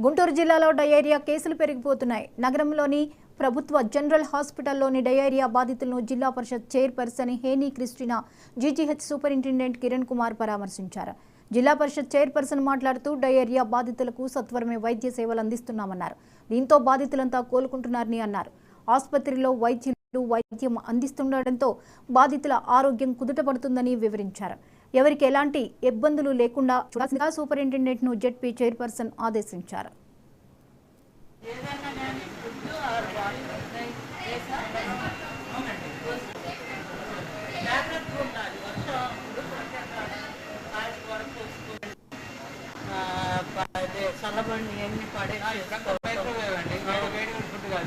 గుంటూరు జిల్లాలో డయేరియా కేసులు పెరిగిపోతున్నాయి. నగరంలోని ప్రభుత్వ జనరల్ హాస్పిటల్లోని డయేరియా బాధితులను zilla parishad chairperson Heni Christina, GGH superintendent Kiran Kumar పరామర్శించారు. జిల్లా పరిషత్ చైర్పర్సన్ మాట్లాడుతూ డయేరియా బాధితులకు సత్వరమే వైద్య సేవలు అందిస్తున్నామన్నారు. దీంతో బాధితులంతా కోలుకుంటున్నారని అన్నారు. ఆసుపత్రిలో వైద్యం అందిస్తుండటంతో బాధితుల ఆరోగ్యం కుదుటపడుతుందని వివరించారు. ఎవరికి ఎలాంటి ఇబ్బందులు లేకుండా చూడాల్సిందిగా సూపరింటెండెంట్ను జెడ్పీ చైర్పర్సన్ ఆదేశించారు.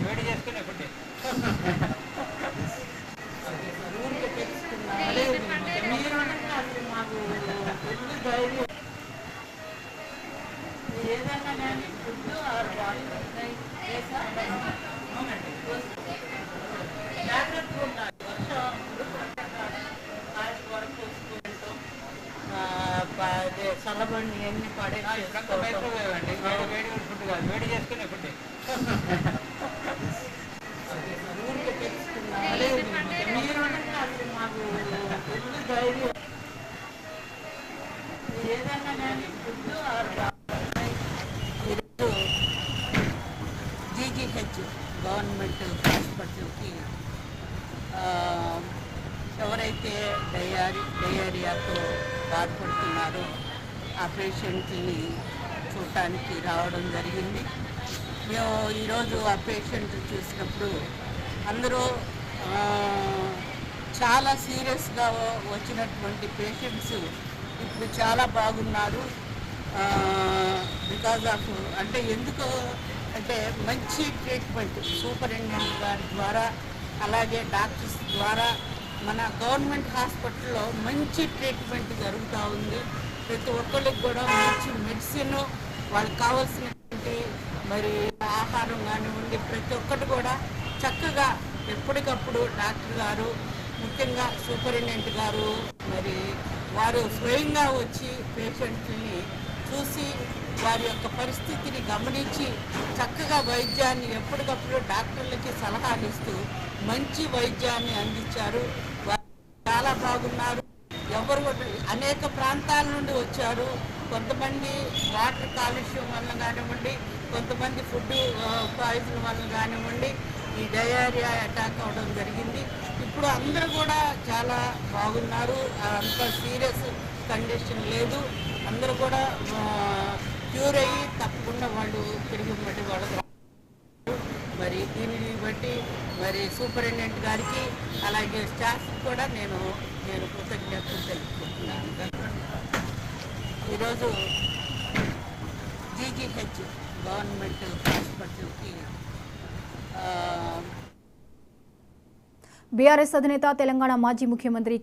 వేడి చేసుకునే ఫుడ్ ఏదన్నా కానీ ఫుడ్ ఆర్ జాగ్రత్తగా ఉండాలి. చల్లబండి ఎన్ని పడే మైక్రోవేవ్ అండి. వేడి ఫుడ్ కాదు, వేడి చేసుకునే ఫుడ్ ఊరికి తెచ్చుకున్నారు. మీరు అసలు మాకు ఫుడ్ ధైర్యం ఏదన్నా కానీ ఫుడ్ ఆర్ జీజీహెచ్ గవర్నమెంట్ హాస్పిటల్కి ఎవరైతే డయేరియాతో బాధపడుతున్నారో ఆ పేషెంట్ని చూడటానికి రావడం జరిగింది. మేము ఈరోజు ఆ పేషెంట్ చూసినప్పుడు అందరూ చాలా సీరియస్గా వచ్చినటువంటి పేషెంట్స్ ఇప్పుడు చాలా బాగున్నారు. బికాజ్ ఆఫ్ అంటే ఎందుకు అంటే మంచి ట్రీట్మెంట్ సూపరింటెండెంట్ గారి ద్వారా అలాగే డాక్టర్స్ ద్వారా మన గవర్నమెంట్ హాస్పిటల్లో మంచి ట్రీట్మెంట్ జరుగుతూ ఉంది. ప్రతి ఒక్కరికి కూడా మంచి మెడిసిన్, వాళ్ళకి కావాల్సినటువంటి మరి ఆహారం కానివ్వండి, ప్రతి ఒక్కటి కూడా చక్కగా ఎప్పటికప్పుడు డాక్టర్ గారు, ముఖ్యంగా సూపరింటెండెంట్ గారు మరి వారు స్వయంగా వచ్చి పేషెంట్ని చూసి వారి యొక్క పరిస్థితిని గమనించి చక్కగా వైద్యాన్ని ఎప్పటికప్పుడు డాక్టర్లకి సలహాలు ఇస్తూ మంచి వైద్యాన్ని అందించారు. చాలా బాగున్నారు. ఎవరు అనేక ప్రాంతాల నుండి వచ్చారు. కొంతమంది వాటర్ కాలుష్యం వల్ల కానివ్వండి, కొంతమంది ఫుడ్ పాయిజన్ వల్ల కానివ్వండి ఈ డయేరియా అటాక్ అవ్వడం జరిగింది. ఇప్పుడు అందరూ కూడా చాలా బాగున్నారు. అంత సీరియస్ కండిషన్ లేదు. అందరూ కూడా క్యూర్ అయ్యి తప్పకుండా వాళ్ళు తిరిగి బట్టి వాళ్ళకి మరి దీనిని బట్టి మరి సూపరింటెండెంట్ గారికి అలాగే స్టాఫ్ కూడా నేను కృతజ్ఞతలు తెలుపుకుంటున్నాను. ఈరోజు జీజీహెచ్ గవర్నమెంట్ హాస్పిటల్కి బీఆర్ఎస్ అధినేత తెలంగాణ మాజీ ముఖ్యమంత్రి